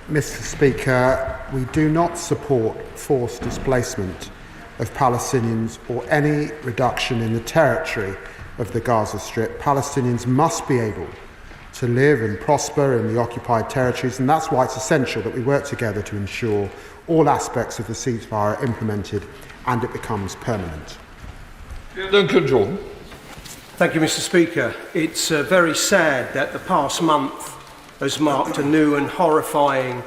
Mr. Speaker, we do not support forced displacement of Palestinians or any reduction in the territory of the Gaza Strip. Palestinians must be able to live and prosper in the occupied territories, and that's why it's essential that we work together to ensure all aspects of the ceasefire are implemented and it becomes permanent. Duncan Jordan. Thank you, Mr. Speaker. It's very sad that the past month has marked a new and horrifying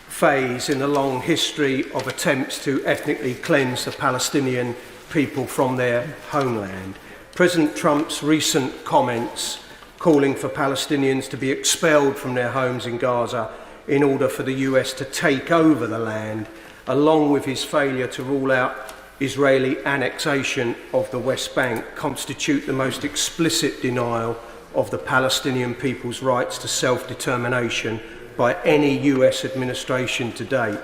phase in the long history of attempts to ethnically cleanse the Palestinian people from their homeland. President Trump's recent comments calling for Palestinians to be expelled from their homes in Gaza in order for the US to take over the land, along with his failure to rule out Israeli annexation of the West Bank, constitute the most explicit denial of the Palestinian people's rights to self-determination by any US administration to date.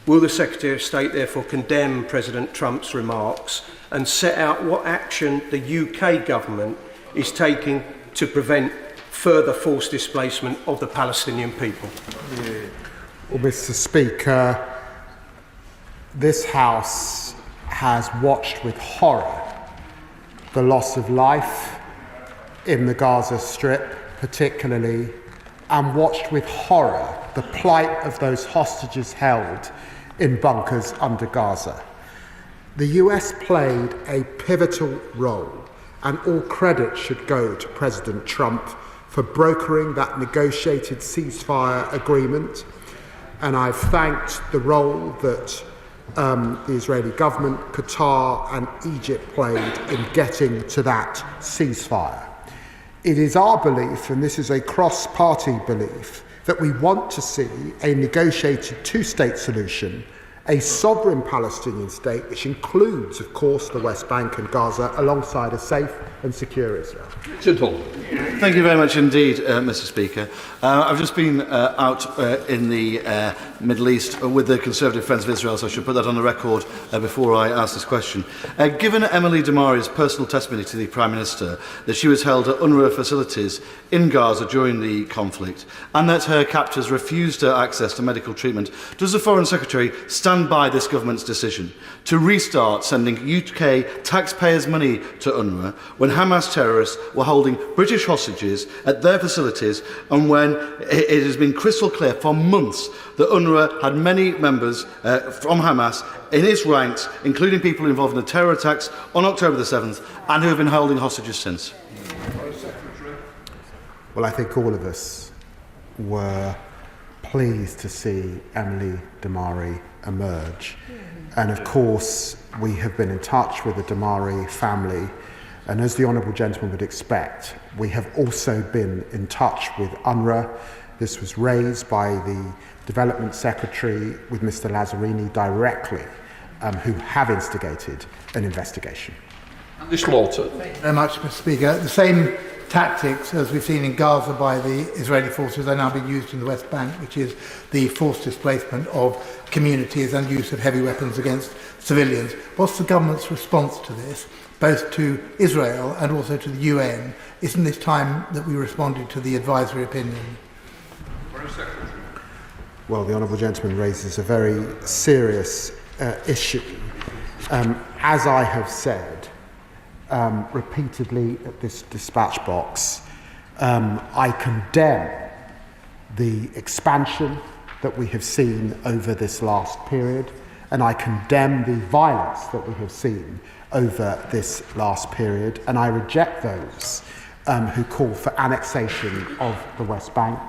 Will the Secretary of State therefore condemn President Trump's remarks and set out what action the UK government is taking to prevent further forced displacement of the Palestinian people? Well, Mr. Speaker, this House has watched with horror the loss of life in the Gaza Strip, particularly, and watched with horror the plight of those hostages held in bunkers under Gaza. The US played a pivotal role, and all credit should go to President Trump for brokering that negotiated ceasefire agreement. And I've thanked the role that the Israeli government, Qatar and Egypt played in getting to that ceasefire. It is our belief, and this is a cross-party belief, that we want to see a negotiated two-state solution, a sovereign Palestinian state, which includes, of course, the West Bank and Gaza, alongside a safe and secure Israel. Thank you very much indeed, Mr. Speaker. I've just been out in the Middle East with the Conservative Friends of Israel, so I should put that on the record before I ask this question. Given Emily Damari's personal testimony to the Prime Minister that she was held at UNRWA facilities in Gaza during the conflict and that her captors refused her access to medical treatment, does the Foreign Secretary stand by this government's decision to restart sending UK taxpayers' money to UNRWA when Hamas terrorists were holding British hostages at their facilities, and when it has been crystal clear for months that UNRWA had many members from Hamas in its ranks, including people involved in the terror attacks on October the 7th, and who have been holding hostages since? Well, I think all of us were pleased to see Emily Damari emerge. And of course, we have been in touch with the Damari family. And as the Honourable Gentleman would expect, we have also been in touch with UNRWA. This was raised by the Development Secretary with Mr. Lazzarini directly, who have instigated an investigation. Andy Slaughter. Thank you very much, Mr. Speaker. The same tactics as we've seen in Gaza by the Israeli forces are now being used in the West Bank, which is the forced displacement of communities and use of heavy weapons against civilians. What's the government's response to this, both to Israel and also to the UN? Isn't this time that we responded to the advisory opinion? Well, the Honourable Gentleman raises a very serious issue. As I have said repeatedly at this dispatch box, I condemn the expansion that we have seen over this last period, and I condemn the violence that we have seen over this last period, and I reject those who call for annexation of the West Bank.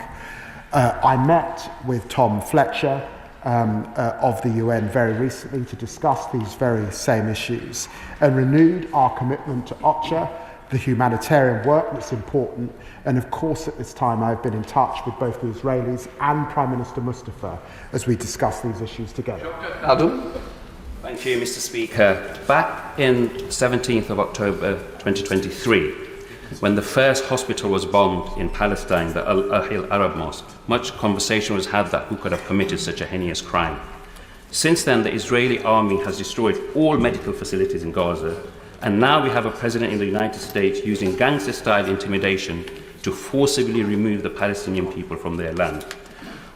I met with Tom Fletcher of the UN very recently to discuss these very same issues and renewed our commitment to OCHA, the humanitarian work that's important, and of course at this time I've been in touch with both the Israelis and Prime Minister Mustafa as we discuss these issues together. Adam. Thank you, Mr. Speaker. Back in 17th of October 2023, when the first hospital was bombed in Palestine, the Al-Ahil Arab Mosque, much conversation was had that who could have committed such a heinous crime. Since then, the Israeli army has destroyed all medical facilities in Gaza, and now we have a president in the United States using gangster-style intimidation to forcibly remove the Palestinian people from their land.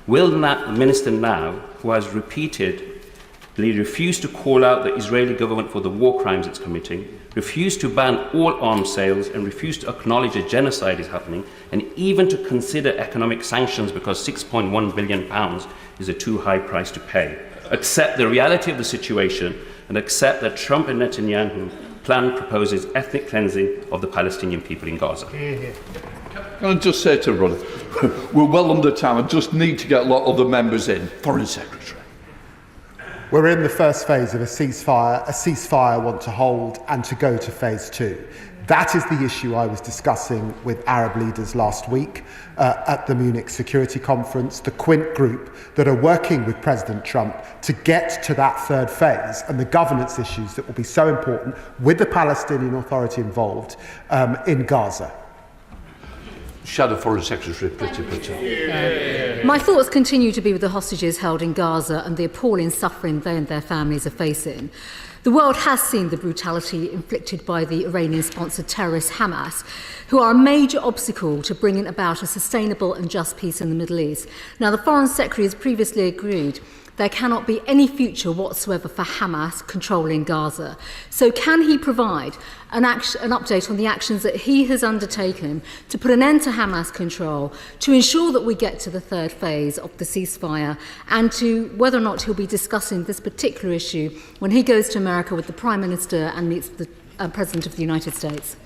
Will the minister now, who has repeatedly refused to call out the Israeli government for the war crimes it's committing, refused to ban all arms sales, and refused to acknowledge a genocide is happening, and even to consider economic sanctions because £6.1 billion is a too high price to pay, accept the reality of the situation and accept that Trump and Netanyahu plan proposes ethnic cleansing of the Palestinian people in Gaza? Can I just say to everybody, we're well under time. I just need to get a lot of other members in. Foreign Secretary. We're in the first phase of a ceasefire I want to hold and to go to phase 2. That is the issue I was discussing with Arab leaders last week at the Munich Security Conference, the Quint group that are working with President Trump to get to that third phase and the governance issues that will be so important with the Palestinian Authority involved in Gaza. Shadow Foreign Secretary, Patel. My thoughts continue to be with the hostages held in Gaza and the appalling suffering they and their families are facing. The world has seen the brutality inflicted by the Iranian-sponsored terrorist Hamas, who are a major obstacle to bringing about a sustainable and just peace in the Middle East. Now, the Foreign Secretary has previously agreed there cannot be any future whatsoever for Hamas controlling Gaza. So can he provide an update on the actions that he has undertaken to put an end to Hamas control, to ensure that we get to the third phase of the ceasefire, and to whether or not he'll be discussing this particular issue when he goes to America with the Prime Minister and meets the President of the United States?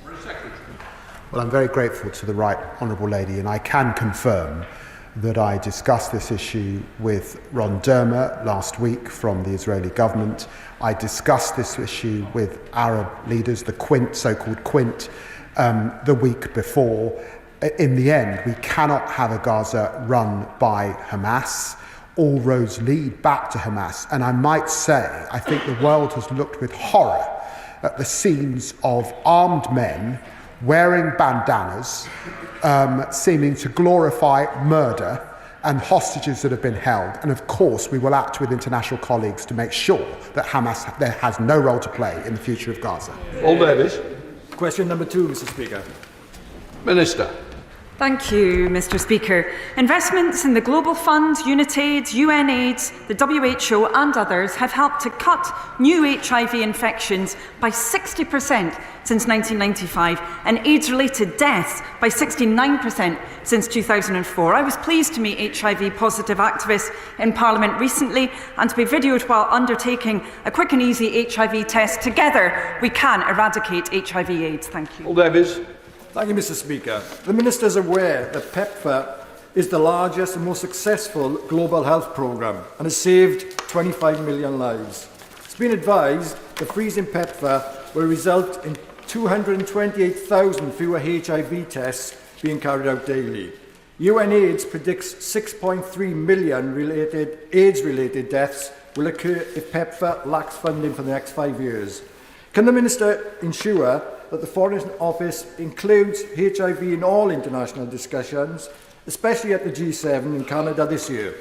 Well, I'm very grateful to the Right Honourable Lady, and I can confirm that I discussed this issue with Ron Dermer last week from the Israeli government. I discussed this issue with Arab leaders, the Quint, so-called Quint, the week before. In the end, we cannot have a Gaza run by Hamas. All roads lead back to Hamas. And I might say, I think the world has looked with horror at the scenes of armed men wearing bandanas, seeming to glorify murder and hostages that have been held. And of course, we will act with international colleagues to make sure that Hamas has no role to play in the future of Gaza. All Davis. Question number 2, Mr. Speaker. Minister. Thank you, Mr. Speaker. Investments in the Global Fund, UNITAID, UNAIDS, the WHO and others have helped to cut new HIV infections by 60% since 1995 and AIDS-related deaths by 69% since 2004. I was pleased to meet HIV-positive activists in Parliament recently and to be videoed while undertaking a quick and easy HIV test. Together, we can eradicate HIV/AIDS. Thank you. All Davis. Thank you, Mr. Speaker. The Minister is aware that PEPFAR is the largest and most successful global health programme and has saved 25 million lives. It's been advised that freezing PEPFAR will result in 228,000 fewer HIV tests being carried out daily. UNAIDS predicts 6.3 million AIDS-related deaths will occur if PEPFAR lacks funding for the next 5 years. Can the Minister ensure that the Foreign Office includes HIV in all international discussions, especially at the G7 in Canada this year?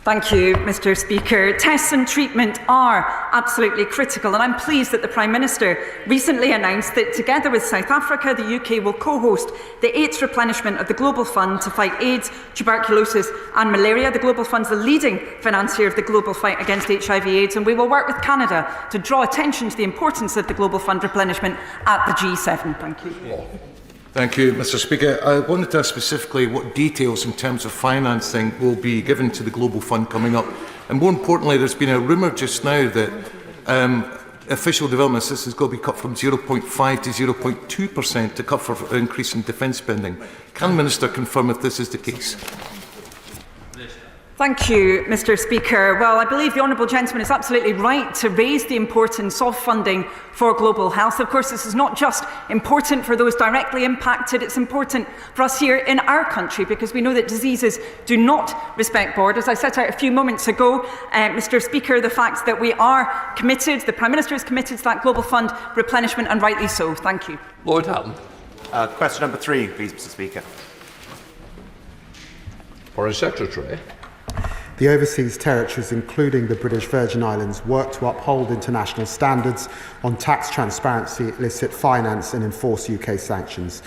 Thank you, Mr. Speaker. Tests and treatment are absolutely critical, and I'm pleased that the Prime Minister recently announced that together with South Africa, the UK will co-host the 8th replenishment of the Global Fund to fight AIDS, tuberculosis and malaria. The Global Fund is the leading financier of the global fight against HIV/AIDS, and we will work with Canada to draw attention to the importance of the Global Fund replenishment at the G7. Thank you. Thank you, Mr. Speaker. I wanted to ask specifically what details in terms of financing will be given to the Global Fund coming up. And more importantly, there's been a rumour just now that official development assistance is going to be cut from 0.5 to 0.2% to cover for increase in defence spending. Can the Minister confirm if this is the case? Thank you, Mr. Speaker. Well, I believe the Honourable Gentleman is absolutely right to raise the importance of funding for global health. Of course, this is not just important for those directly impacted, it's important for us here in our country because we know that diseases do not respect borders. I set out a few moments ago, Mr. Speaker, the fact that we are committed, the Prime Minister is committed to that Global Fund replenishment, and rightly so. Thank you. Lord Hatton. Question number 3, please, Mr. Speaker. Foreign Secretary. The overseas territories, including the British Virgin Islands, work to uphold international standards on tax transparency, illicit finance and enforce UK sanctions.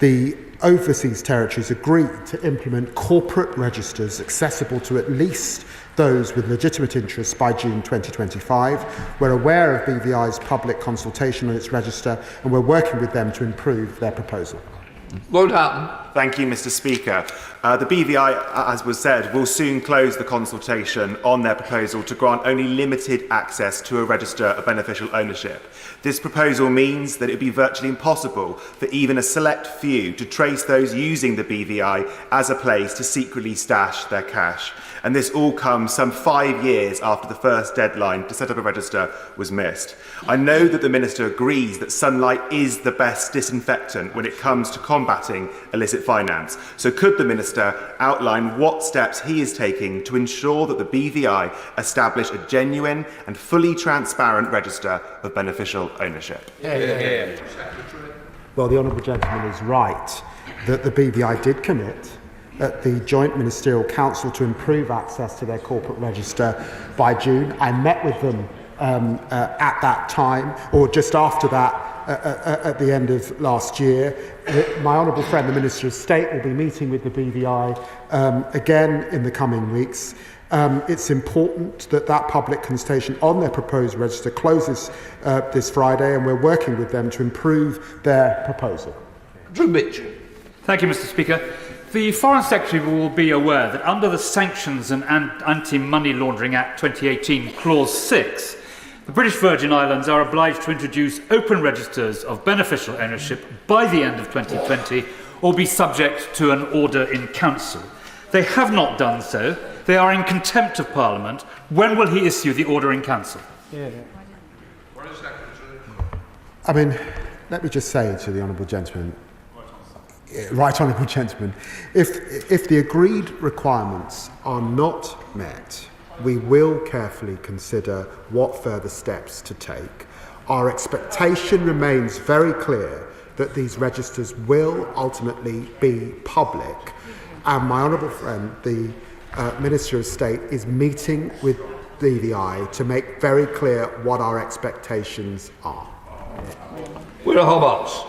The overseas territories agreed to implement corporate registers accessible to at least those with legitimate interests by June 2025. We're aware of BVI's public consultation on its register, and we're working with them to improve their proposal. Lord Hatton. Thank you, Mr. Speaker. The BVI, as was said, will soon close the consultation on their proposal to grant only limited access to a register of beneficial ownership. This proposal means that it would be virtually impossible for even a select few to trace those using the BVI as a place to secretly stash their cash. And this all comes some 5 years after the first deadline to set up a register was missed. I know that the Minister agrees that sunlight is the best disinfectant when it comes to combating illicit finance. So could the Minister outline what steps he is taking to ensure that the BVI establish a genuine and fully transparent register of beneficial ownership? Well, the Honourable Gentleman is right that the BVI did commit at the Joint Ministerial Council to improve access to their corporate register by June. I met with them at that time, or just after that, at the end of last year. My honourable friend, the Minister of State, will be meeting with the BVI again in the coming weeks. It's important that that public consultation on their proposed register closes this Friday, and we're working with them to improve their proposal. Drew Mitchell. Thank you, Mr. Speaker. The Foreign Secretary will be aware that under the Sanctions and Anti-Money Laundering Act 2018, Clause 6, the British Virgin Islands are obliged to introduce open registers of beneficial ownership by the end of 2020 or be subject to an order in Council. They have not done so. They are in contempt of Parliament. When will he issue the order in Council? I mean, let me just say to the Honourable Gentleman, Right Honourable Gentleman, if the agreed requirements are not met, we will carefully consider what further steps to take. Our expectation remains very clear that these registers will ultimately be public, and my honourable friend, the Minister of State, is meeting with BVI to make very clear what our expectations are. Will Roberts.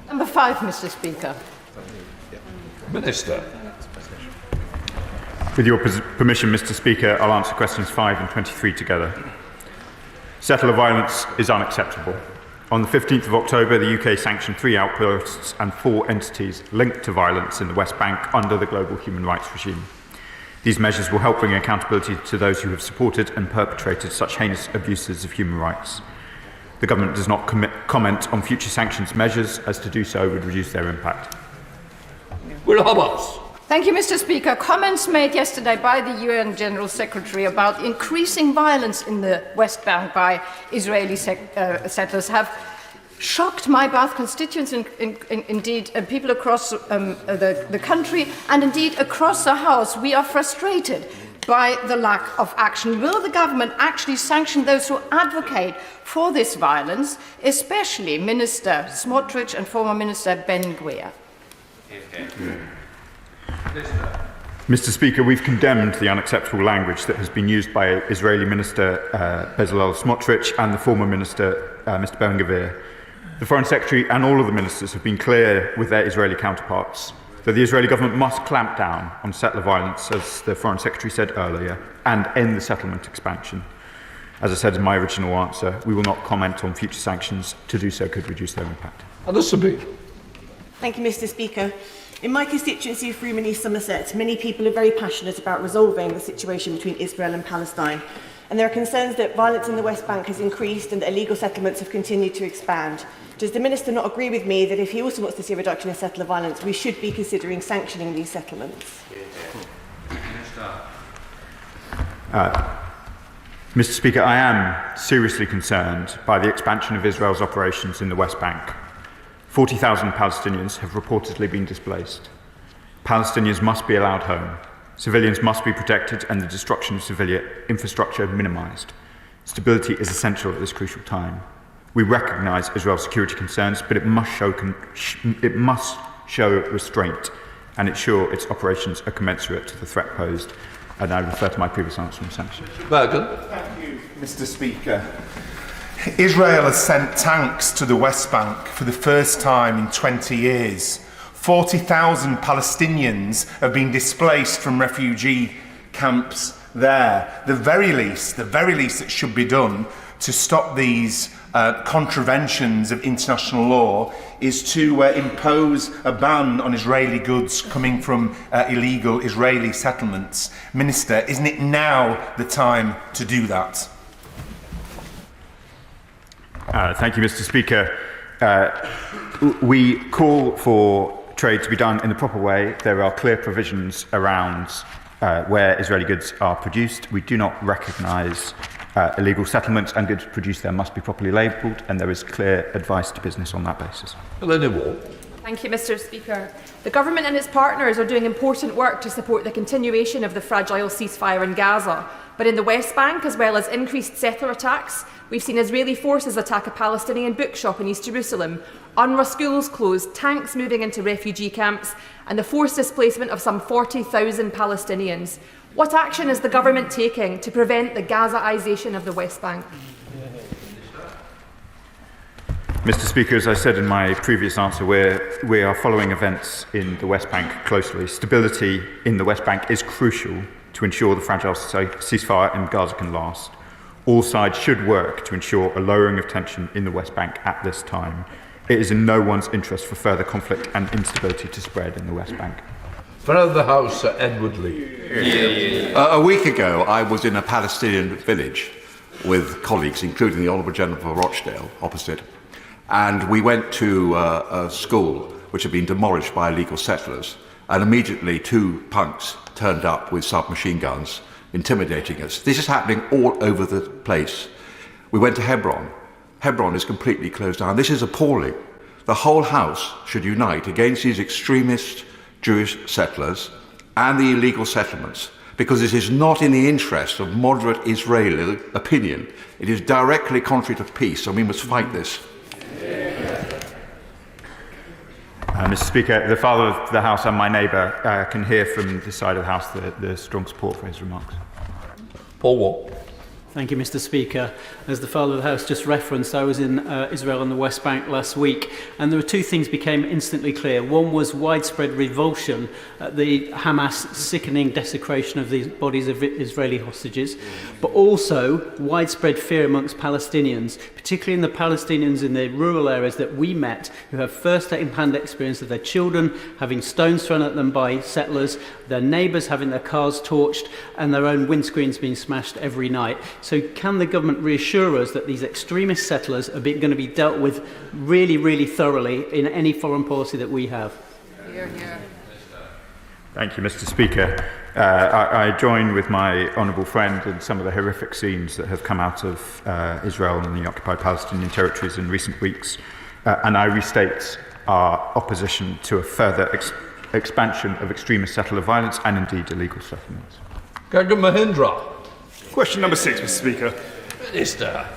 Number 5, Mr. Speaker. Minister. With your permission, Mr. Speaker, I'll answer questions 5 and 23 together. Settler violence is unacceptable. On the 15th of October, the UK sanctioned 3 outposts and 4 entities linked to violence in the West Bank under the global human rights regime. These measures will help bring accountability to those who have supported and perpetrated such heinous abuses of human rights. The government does not comment on future sanctions measures, as to do so would reduce their impact. Will Roberts. Thank you, Mr. Speaker. Comments made yesterday by the UN General Secretary about increasing violence in the West Bank by Israeli settlers have shocked my Bath constituents, indeed people across the country, and indeed across the House. We are frustrated by the lack of action. Will the government actually sanction those who advocate for this violence, especially Minister Smotrich and former Minister Ben-Gvir? Mr. Speaker, we've condemned the unacceptable language that has been used by Israeli Minister Bezalel Smotrich and the former Minister Mr. Ben-Gvir. The Foreign Secretary and all of the ministers have been clear with their Israeli counterparts that the Israeli government must clamp down on settler violence, as the Foreign Secretary said earlier, and end the settlement expansion. As I said in my original answer, we will not comment on future sanctions. To do so could reduce their impact. Thank you, Mr. Speaker. In my constituency of Freeman East Somerset, many people are very passionate about resolving the situation between Israel and Palestine. And there are concerns that violence in the West Bank has increased and that illegal settlements have continued to expand. Does the Minister not agree with me that if he also wants to see a reduction in settler violence, we should be considering sanctioning these settlements? Mr. Speaker, I am seriously concerned by the expansion of Israel's operations in the West Bank. 40,000 Palestinians have reportedly been displaced. Palestinians must be allowed home. Civilians must be protected and the destruction of civilian infrastructure minimised. Stability is essential at this crucial time. We recognise Israel's security concerns, but it must show restraint and ensure its operations are commensurate to the threat posed. And I refer to my previous answer on sanctions. Thank you, Mr. Speaker. Israel has sent tanks to the West Bank for the first time in 20 years. 40,000 Palestinians have been displaced from refugee camps there. The very least that should be done to stop these contraventions of international law is to impose a ban on Israeli goods coming from illegal Israeli settlements. Minister, isn't it now the time to do that? Thank you, Mr. Speaker. We call for trade to be done in the proper way. There are clear provisions around where Israeli goods are produced. We do not recognise illegal settlements, and goods produced there must be properly labelled, and there is clear advice to business on that basis. Thank you, Mr. Speaker. The government and its partners are doing important work to support the continuation of the fragile ceasefire in Gaza. But in the West Bank, as well as increased settler attacks, we've seen Israeli forces attack a Palestinian bookshop in East Jerusalem, UNRWA schools closed, tanks moving into refugee camps, and the forced displacement of some 40,000 Palestinians. What action is the government taking to prevent the Gazaisation of the West Bank? Mr. Speaker, as I said in my previous answer, we are following events in the West Bank closely. Stability in the West Bank is crucial to ensure the fragile ceasefire in Gaza can last. All sides should work to ensure a lowering of tension in the West Bank at this time. It is in no one's interest for further conflict and instability to spread in the West Bank. Fellow of the House, Sir Edward Lee. A week ago, I was in a Palestinian village with colleagues, including the Honourable General for Rochdale, opposite, and we went to a school which had been demolished by illegal settlers, and immediately two punks turned up with submachine guns, intimidating us. This is happening all over the place. We went to Hebron. Hebron is completely closed down. This is appalling. The whole House should unite against these extremist Jewish settlers and the illegal settlements, because it is not in the interest of moderate Israeli opinion. It is directly contrary to peace, and we must fight this. Mr. Speaker, the Father of the House and my neighbour can hear from this side of the House the strong support for his remarks. Paul Watt. Thank you, Mr. Speaker. As the Father of the House just referenced, I was in Israel and the West Bank last week, and there were two things became instantly clear. One was widespread revulsion at the Hamas sickening desecration of the bodies of Israeli hostages, but also widespread fear amongst Palestinians, particularly in the Palestinians in the rural areas that we met, who have first-hand experience of their children having stones thrown at them by settlers, their neighbours having their cars torched, and their own windscreens being smashed every night. So can the government reassure us that these extremist settlers are going to be dealt with really, really thoroughly in any foreign policy that we have? Thank you, Mr. Speaker. I join with my honourable friend in some of the horrific scenes that have come out of Israel and the occupied Palestinian territories in recent weeks, and I restate our opposition to a further expansion of extremist settler violence and indeed illegal settlements. Gagan Mahindra. Question number 6, Mr. Speaker. Minister.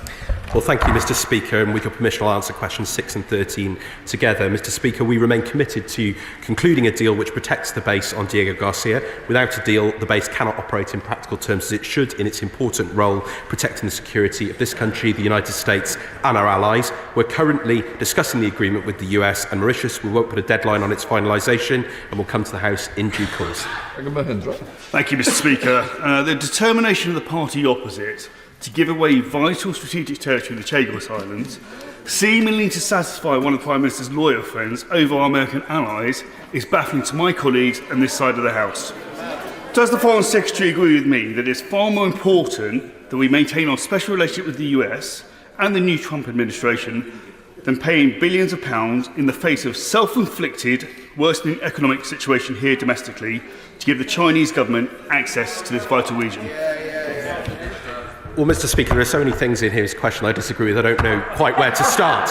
Well, thank you, Mr. Speaker, and with your permission, I'll answer questions 6 and 13 together. Mr. Speaker, we remain committed to concluding a deal which protects the base on Diego Garcia. Without a deal, the base cannot operate in practical terms as it should in its important role protecting the security of this country, the United States, and our allies. We're currently discussing the agreement with the US and Mauritius. We won't put a deadline on its finalisation, and we'll come to the House in due course. Thank you, Mr. Speaker. The determination of the party opposite to give away vital strategic territory in the Chagos Islands, seemingly to satisfy one of the Prime Minister's loyal friends over our American allies, is baffling to my colleagues and this side of the House. Does the Foreign Secretary agree with me that it's far more important that we maintain our special relationship with the US and the new Trump administration than paying billions of pounds in the face of self-inflicted, worsening economic situation here domestically to give the Chinese government access to this vital region? Well, Mr. Speaker, there are so many things in his question I disagree with. I don't know quite where to start.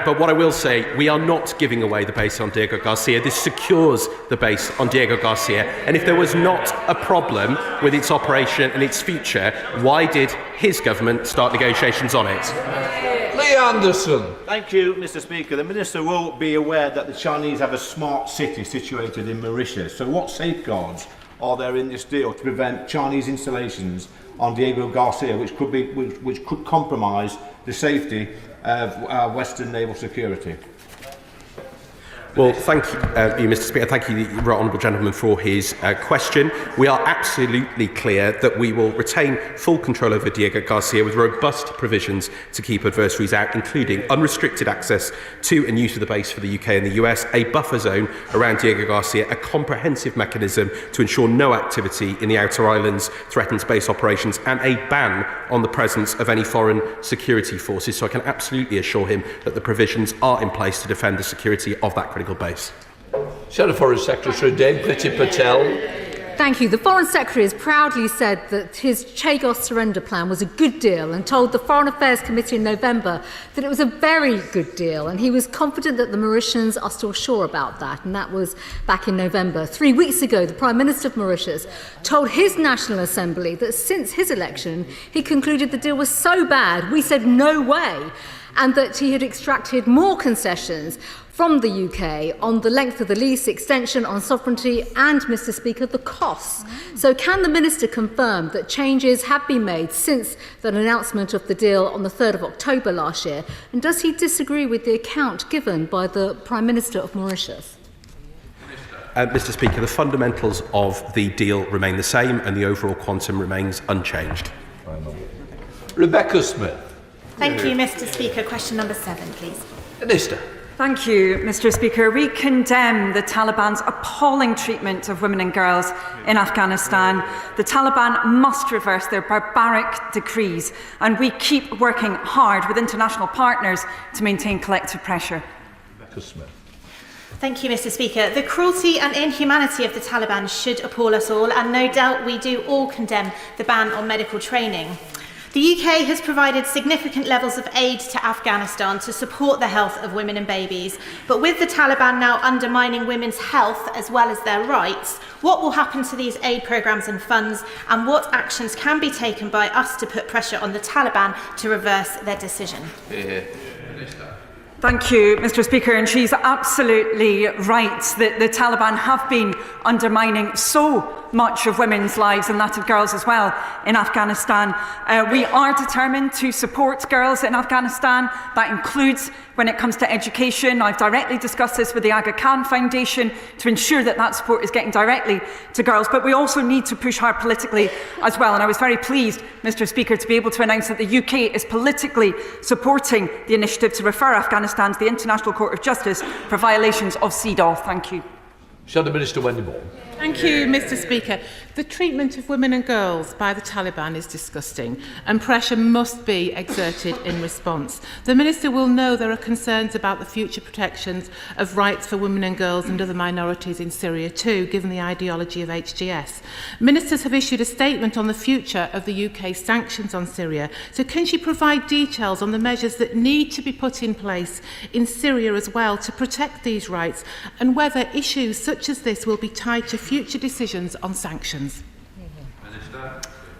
But what I will say, we are not giving away the base on Diego Garcia. This secures the base on Diego Garcia. And if there was not a problem with its operation and its future, why did his government start negotiations on it? Lee Anderson. Thank you, Mr. Speaker. The Minister will be aware that the Chinese have a smart city situated in Mauritius. So what safeguards are there in this deal to prevent Chinese installations on Diego Garcia, which could compromise the safety of our Western naval security? Well, thank you, Mr. Speaker. Thank you, the right honourable gentleman, for his question. We are absolutely clear that we will retain full control over Diego Garcia with robust provisions to keep adversaries out, including unrestricted access to and use of the base for the UK and the US, a buffer zone around Diego Garcia, a comprehensive mechanism to ensure no activity in the outer islands threatens base operations, and a ban on the presence of any foreign security forces. So I can absolutely assure him that the provisions are in place to defend the security of that critical base. Shadow Foreign Secretary David Lammy. Thank you. The Foreign Secretary has proudly said that his Chagos surrender plan was a good deal and told the Foreign Affairs Committee in November that it was a very good deal, and he was confident that the Mauritians are still sure about that, and that was back in November. 3 weeks ago, the Prime Minister of Mauritius told his National Assembly that since his election, he concluded the deal was so bad, we said no way, and that he had extracted more concessions from the UK on the length of the lease, extension on sovereignty and, Mr. Speaker, the costs. So can the Minister confirm that changes have been made since that announcement of the deal on the 3rd of October last year? And does he disagree with the account given by the Prime Minister of Mauritius? Mr. Speaker, the fundamentals of the deal remain the same and the overall quantum remains unchanged. Rebecca Smith. Thank you, Mr. Speaker. Question number 7, please. Minister. Thank you, Mr. Speaker. We condemn the Taliban's appalling treatment of women and girls in Afghanistan. The Taliban must reverse their barbaric decrees, and we keep working hard with international partners to maintain collective pressure. Rebecca Smith. Thank you, Mr. Speaker. The cruelty and inhumanity of the Taliban should appall us all, and no doubt we do all condemn the ban on medical training. The UK has provided significant levels of aid to Afghanistan to support the health of women and babies. But with the Taliban now undermining women's health as well as their rights, what will happen to these aid programmes and funds, and what actions can be taken by us to put pressure on the Taliban to reverse their decision? Thank you, Mr. Speaker. And she's absolutely right that the Taliban have been undermining so much of women's lives and that of girls as well in Afghanistan. We are determined to support girls in Afghanistan. That includes when it comes to education. I've directly discussed this with the Aga Khan Foundation to ensure that that support is getting directly to girls. But we also need to push hard politically as well. And I was very pleased, Mr. Speaker, to be able to announce that the UK is politically supporting the initiative to refer Afghanistan to the International Court of Justice for violations of CEDAW. Thank you. Shadow Minister Wendy Moore. Thank you, Mr. Speaker. The treatment of women and girls by the Taliban is disgusting, and pressure must be exerted in response. The Minister will know there are concerns about the future protections of rights for women and girls and other minorities in Syria too, given the ideology of HGS. Ministers have issued a statement on the future of the UK sanctions on Syria. So can she provide details on the measures that need to be put in place in Syria as well to protect these rights, and whether issues such as this will be tied to future decisions on sanctions?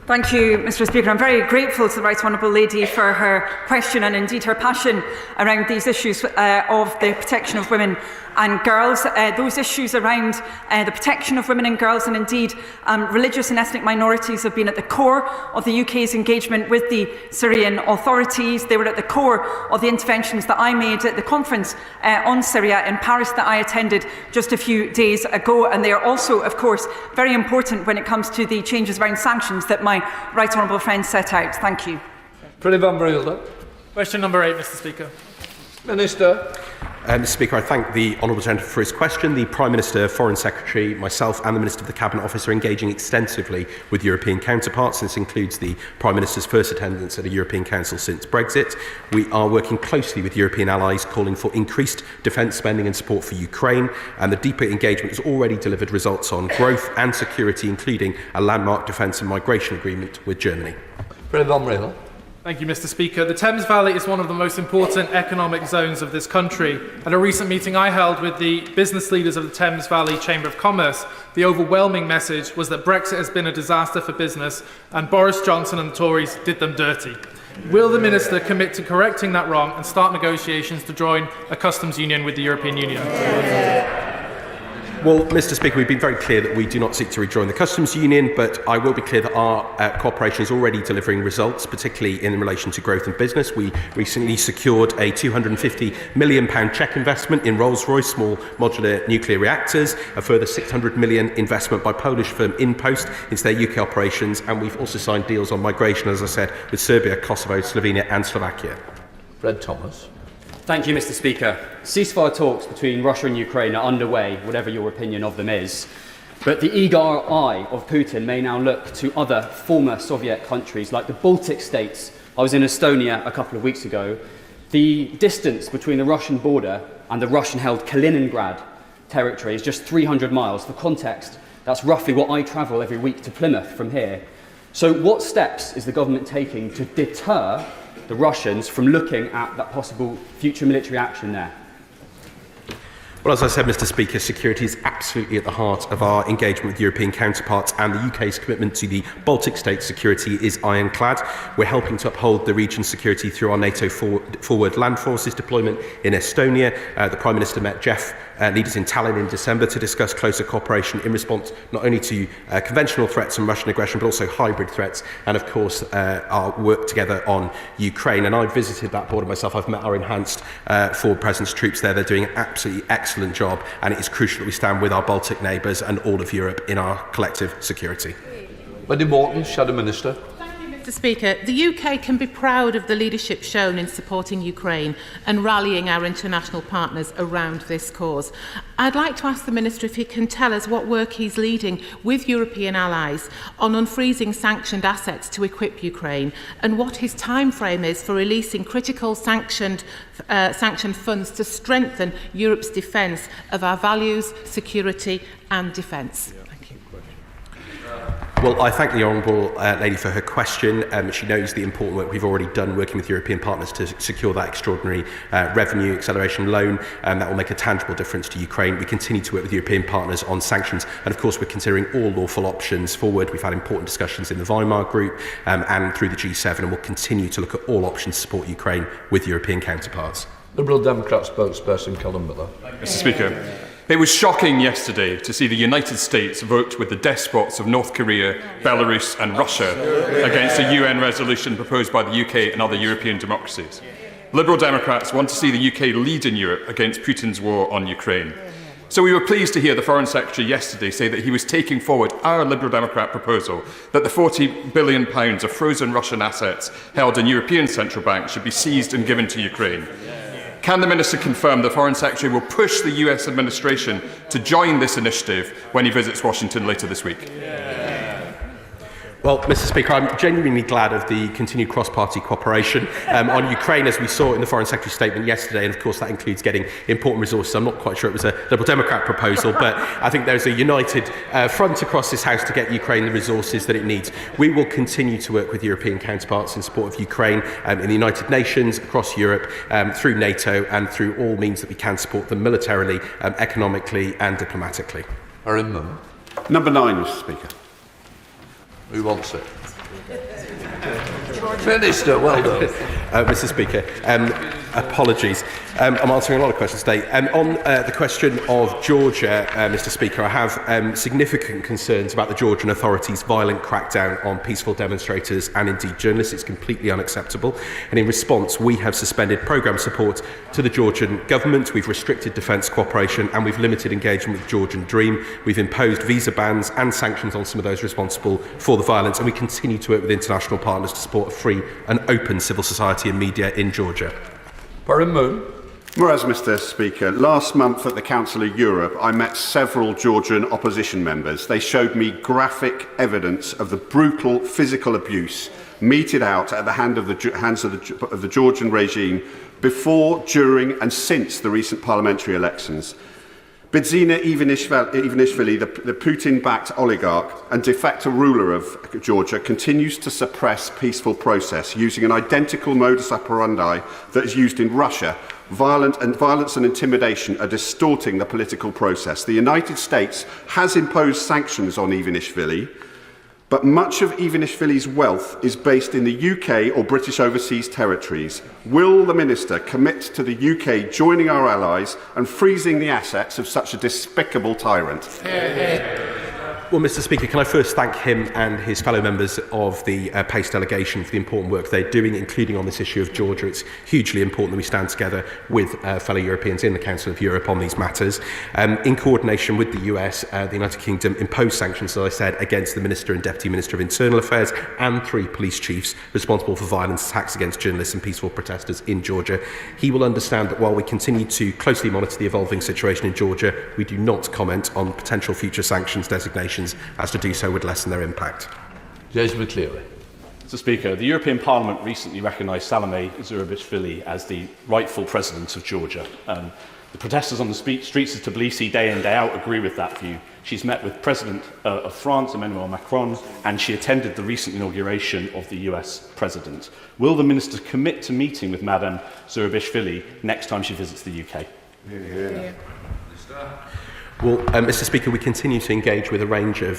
Thank you, Mr. Speaker. I'm very grateful to the Right Honourable Lady for her question and indeed her passion around these issues of the protection of women and girls. Those issues around the protection of women and girls and indeed religious and ethnic minorities have been at the core of the UK's engagement with the Syrian authorities. They were at the core of the interventions that I made at the conference on Syria in Paris that I attended just a few days ago, and they are also, of course, very important when it comes to the changes around sanctions that my right honourable friend set out. Thank you. Freddie Van Breelden. Question number 8, Mr. Speaker. Minister. Mr. Speaker, I thank the honourable gentleman for his question. The Prime Minister, Foreign Secretary, myself and the Minister of the Cabinet Office are engaging extensively with European counterparts. This includes the Prime Minister's first attendance at a European Council since Brexit. We are working closely with European allies, calling for increased defence spending and support for Ukraine, and the deeper engagement has already delivered results on growth and security, including a landmark defence and migration agreement with Germany. Freddie Van Breelden. Thank you, Mr. Speaker. The Thames Valley is one of the most important economic zones of this country. At a recent meeting I held with the business leaders of the Thames Valley Chamber of Commerce, the overwhelming message was that Brexit has been a disaster for business and Boris Johnson and the Tories did them dirty. Will the Minister commit to correcting that wrong and start negotiations to join a customs union with the European Union? Well, Mr. Speaker, we've been very clear that we do not seek to rejoin the customs union, but I will be clear that our cooperation is already delivering results, particularly in relation to growth and business. We recently secured a £250 million cheque investment in Rolls-Royce small modular nuclear reactors, a further £600 million investment by Polish firm Inpost into their UK operations, and we've also signed deals on migration, as I said, with Serbia, Kosovo, Slovenia and Slovakia. Fred Thomas. Thank you, Mr. Speaker. Ceasefire talks between Russia and Ukraine are underway, whatever your opinion of them is. But the eager eye of Putin may now look to other former Soviet countries like the Baltic states. I was in Estonia a couple of weeks ago. The distance between the Russian border and the Russian-held Kaliningrad territory is just 300 miles. For context, that's roughly what I travel every week to Plymouth from here. So what steps is the government taking to deter the Russians from looking at that possible future military action there? Well, as I said, Mr. Speaker, security is absolutely at the heart of our engagement with European counterparts, and the UK's commitment to the Baltic states' security is ironclad. We're helping to uphold the region's security through our NATO forward land forces deployment in Estonia. The Prime Minister met Jeff leaders in Tallinn in December to discuss closer cooperation in response not only to conventional threats and Russian aggression, but also hybrid threats, and of course our work together on Ukraine. And I've visited that border myself. I've met our enhanced forward presence troops there. They're doing an absolutely excellent job, and it is crucial that we stand with our Baltic neighbours and all of Europe in our collective security. Wendy Morton, Shadow Minister. Mr. Speaker, the UK can be proud of the leadership shown in supporting Ukraine and rallying our international partners around this cause. I'd like to ask the Minister if he can tell us what work he's leading with European allies on unfreezing sanctioned assets to equip Ukraine, and what his timeframe is for releasing critical sanctioned funds to strengthen Europe's defence of our values, security and defence. Well, I thank the Honourable Lady for her question. She knows the important work we've already done working with European partners to secure that extraordinary revenue acceleration loan, and that will make a tangible difference to Ukraine. We continue to work with European partners on sanctions, and of course we're considering all lawful options forward. We've had important discussions in the Weimar Group and through the G7, and we'll continue to look at all options to support Ukraine with European counterparts. Liberal Democrat spokesperson Colin Miller. Mr. Speaker, it was shocking yesterday to see the United States vote with the despots of North Korea, Belarus and Russia against a UN resolution proposed by the UK and other European democracies. Liberal Democrats want to see the UK lead in Europe against Putin's war on Ukraine. So we were pleased to hear the Foreign Secretary yesterday say that he was taking forward our Liberal Democrat proposal that the £40 billion of frozen Russian assets held in European central banks should be seized and given to Ukraine. Can the Minister confirm the Foreign Secretary will push the US administration to join this initiative when he visits Washington later this week? Well, Mr. Speaker, I'm genuinely glad of the continued cross-party cooperation on Ukraine, as we saw in the Foreign Secretary's statement yesterday, and of course that includes getting important resources. I'm not quite sure it was a Liberal Democrat proposal, but I think there's a united front across this House to get Ukraine the resources that it needs. We will continue to work with European counterparts in support of Ukraine in the United Nations, across Europe, through NATO, and through all means that we can support them militarily, economically and diplomatically. Number 9, Mr. Speaker. Who wants it? Minister, well done. Mr. Speaker, apologies. I'm answering a lot of questions today. On the question of Georgia, Mr. Speaker, I have significant concerns about the Georgian authorities' violent crackdown on peaceful demonstrators and indeed journalists. It's completely unacceptable. And in response, we have suspended programme support to the Georgian government. We've restricted defence cooperation and we've limited engagement with Georgian Dream. We've imposed visa bans and sanctions on some of those responsible for the violence. And we continue to work with international partners to support a free and open civil society and media in Georgia. Whereas, Mr. Speaker, last month at the Council of Europe, I met several Georgian opposition members. They showed me graphic evidence of the brutal physical abuse meted out at the hands of the Georgian regime before, during and since the recent parliamentary elections. Bidzina Ivanishvili, the Putin-backed oligarch and de facto ruler of Georgia, continues to suppress peaceful process using an identical modus operandi that is used in Russia. Violence and intimidation are distorting the political process. The United States has imposed sanctions on Ivanishvili, but much of Ivanishvili's wealth is based in the UK or British overseas territories. Will the Minister commit to the UK joining our allies and freezing the assets of such a despicable tyrant? Well, Mr. Speaker, can I first thank him and his fellow members of the PACE delegation for the important work they're doing, including on this issue of Georgia. It's hugely important that we stand together with fellow Europeans in the Council of Europe on these matters. In coordination with the US, the United Kingdom imposed sanctions, as I said, against the Minister and Deputy Minister of Internal Affairs and 3 police chiefs responsible for violent attacks against journalists and peaceful protesters in Georgia. He will understand that while we continue to closely monitor the evolving situation in Georgia, we do not comment on potential future sanctions designations, as to do so would lessen their impact. Jason Cleary. Mr. Speaker, the European Parliament recently recognised Salome Zurabishvili as the rightful president of Georgia. The protesters on the streets of Tbilisi day in, day out agree with that view. She's met with President of France, Emmanuel Macron, and she attended the recent inauguration of the US President. Will the Minister commit to meeting with Madame Zurabishvili next time she visits the UK? Well, Mr. Speaker, we continue to engage with a range of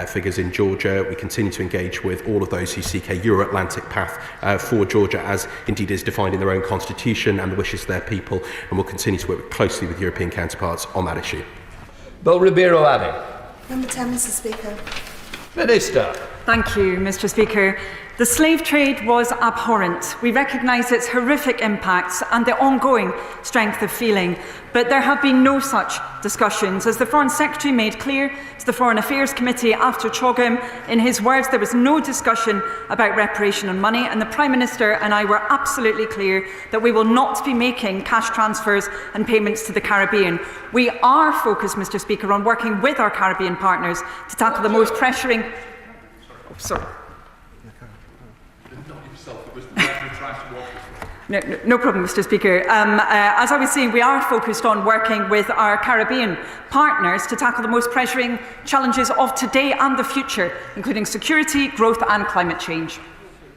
figures in Georgia. We continue to engage with all of those who seek a Euro-Atlantic path for Georgia, as indeed is defined in their own constitution and the wishes of their people, and we'll continue to work closely with European counterparts on that issue. Bill Ribeiro Addy. Number 10, Mr. Speaker. Minister. Thank you, Mr. Speaker. The slave trade was abhorrent. We recognise its horrific impacts and the ongoing strength of feeling, but there have been no such discussions. As the Foreign Secretary made clear to the Foreign Affairs Committee after Chogam, in his words, there was no discussion about reparation and money, and the Prime Minister and I were absolutely clear that we will not be making cash transfers and payments to the Caribbean. We are focused, Mr. Speaker, on working with our Caribbean partners to tackle the most pressuring... No problem, Mr. Speaker. As I was saying, we are focused on working with our Caribbean partners to tackle the most pressuring challenges of today and the future, including security, growth and climate change.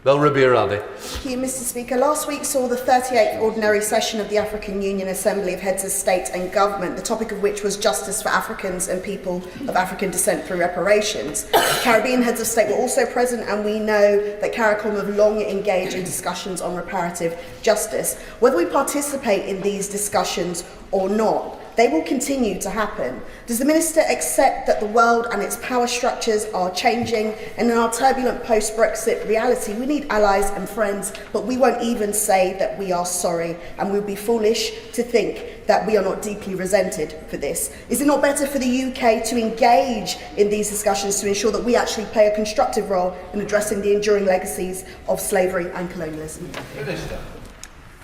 Bill Ribeiro Addy. Thank you, Mr. Speaker. Last week saw the 38th Ordinary Session of the African Union Assembly of Heads of State and Government, the topic of which was justice for Africans and people of African descent through reparations. Caribbean heads of state were also present, and we know that CARICOM have long engaged in discussions on reparative justice. Whether we participate in these discussions or not, they will continue to happen. Does the Minister accept that the world and its power structures are changing, and in our turbulent post-Brexit reality, we need allies and friends, but we won't even say that we are sorry, and we'll be foolish to think that we are not deeply resented for this? Is it not better for the UK to engage in these discussions to ensure that we actually play a constructive role in addressing the enduring legacies of slavery and colonialism? Minister.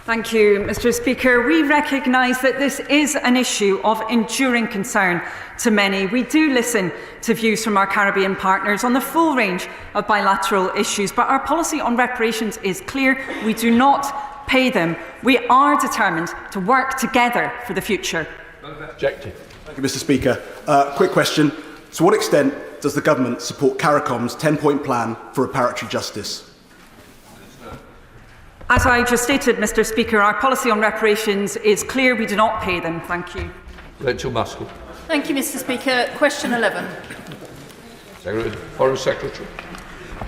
Thank you, Mr. Speaker. We recognise that this is an issue of enduring concern to many. We do listen to views from our Caribbean partners on the full range of bilateral issues, but our policy on reparations is clear. We do not pay them. We are determined to work together for the future. Objective. Thank you, Mr. Speaker. Quick question. To what extent does the government support CARICOM's 10-point plan for reparatory justice? As I just stated, Mr. Speaker, our policy on reparations is clear. We do not pay them. Thank you. Rachel Maskell. Thank you, Mr. Speaker. Question 11. Foreign Secretary.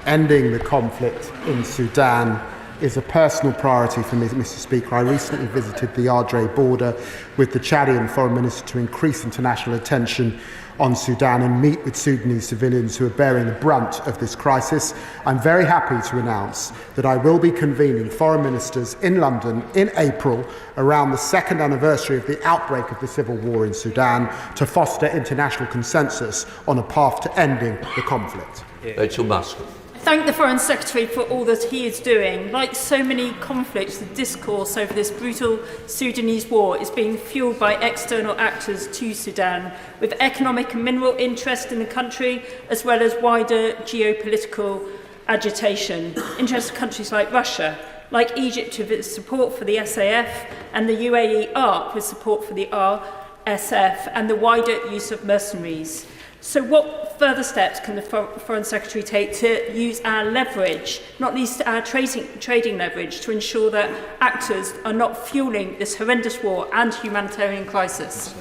Ending the conflict in Sudan is a personal priority for me, Mr. Speaker. I recently visited the Ardre border with the Chadian Foreign Minister to increase international attention on Sudan and meet with Sudanese civilians who are bearing the brunt of this crisis. I'm very happy to announce that I will be convening foreign ministers in London in April around the second anniversary of the outbreak of the civil war in Sudan to foster international consensus on a path to ending the conflict. Rachel Maskell. Thank the Foreign Secretary for all that he is doing. Like so many conflicts, the discourse over this brutal Sudanese war is being fuelled by external actors to Sudan, with economic and mineral interest in the country, as well as wider geopolitical agitation. Interest of countries like Russia, like Egypt with its support for the SAF, and the UAE ARC with support for the RSF, and the wider use of mercenaries. So what further steps can the Foreign Secretary take to use our leverage, not least our trading leverage, to ensure that actors are not fuelling this horrendous war and humanitarian crisis?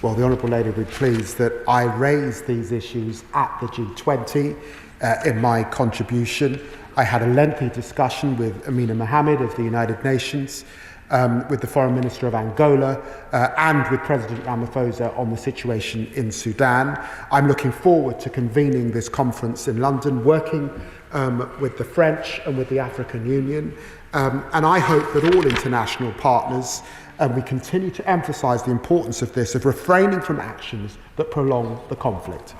Well, the Honourable Lady will be pleased that I raised these issues at the G20 in my contribution. I had a lengthy discussion with Amina Mohammed of the United Nations, with the Foreign Minister of Angola, and with President Ramaphosa on the situation in Sudan. I'm looking forward to convening this conference in London, working with the French and with the African Union. And I hope that all international partners, we continue to emphasise the importance of this, of refraining from actions that prolong the conflict.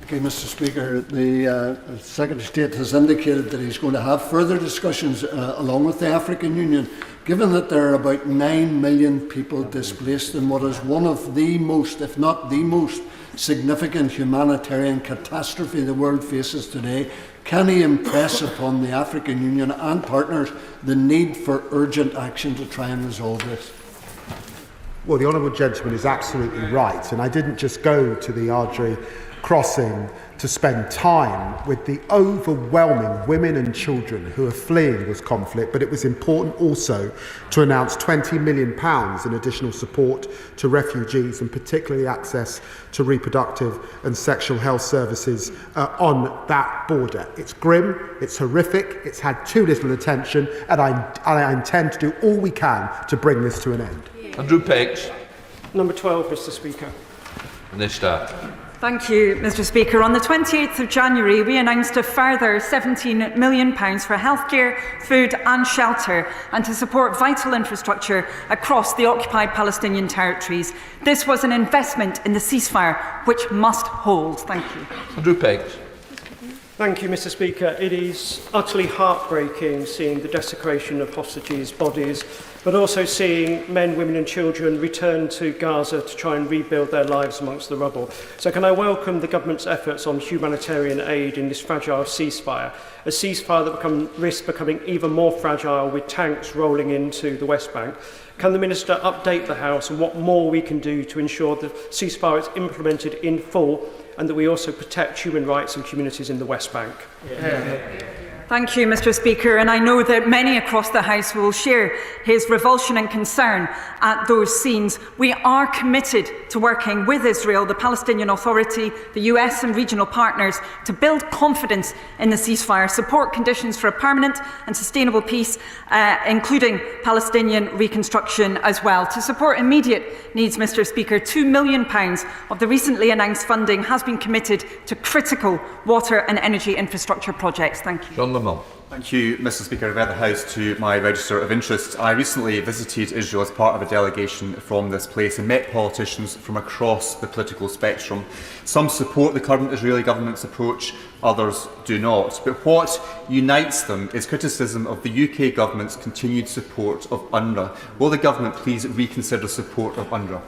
Okay, Mr. Speaker, the Secretary of State has indicated that he's going to have further discussions along with the African Union, given that there are about 9 million people displaced in what is one of the most, if not the most, significant humanitarian catastrophe the world faces today. Can he impress upon the African Union and partners the need for urgent action to try and resolve this? Well, the Honourable Gentleman is absolutely right, and I didn't just go to the Ardrey crossing to spend time with the overwhelming women and children who are fleeing this conflict, but it was important also to announce £20 million in additional support to refugees, and particularly access to reproductive and sexual health services on that border. It's grim, it's horrific, it's had too little attention, and I intend to do all we can to bring this to an end. Andrew Pegs. Number 12, Mr. Speaker. Minister. Thank you, Mr. Speaker. On the 28th of January, we announced a further £17 million for healthcare, food and shelter, and to support vital infrastructure across the occupied Palestinian territories. This was an investment in the ceasefire, which must hold. Thank you. Andrew Pegs. Thank you, Mr. Speaker. It is utterly heartbreaking seeing the desecration of hostages' bodies, but also seeing men, women and children return to Gaza to try and rebuild their lives amongst the rubble. So can I welcome the government's efforts on humanitarian aid in this fragile ceasefire, a ceasefire that risks becoming even more fragile with tanks rolling into the West Bank. Can the Minister update the House on what more we can do to ensure the ceasefire is implemented in full and that we also protect human rights and communities in the West Bank? Thank you, Mr. Speaker, and I know that many across the House will share his revulsion and concern at those scenes. We are committed to working with Israel, the Palestinian Authority, the US and regional partners to build confidence in the ceasefire, support conditions for a permanent and sustainable peace, including Palestinian reconstruction as well. To support immediate needs, Mr. Speaker, £2 million of the recently announced funding has been committed to critical water and energy infrastructure projects. Thank you. John Thank you, Mr. Speaker. I've read the House to my register of interest. I recently visited Israel as part of a delegation from this place and met politicians from across the political spectrum. Some support the current Israeli government's approach, others do not. But what unites them is criticism of the UK government's continued support of UNRWA. Will the government please reconsider support of UNRWA?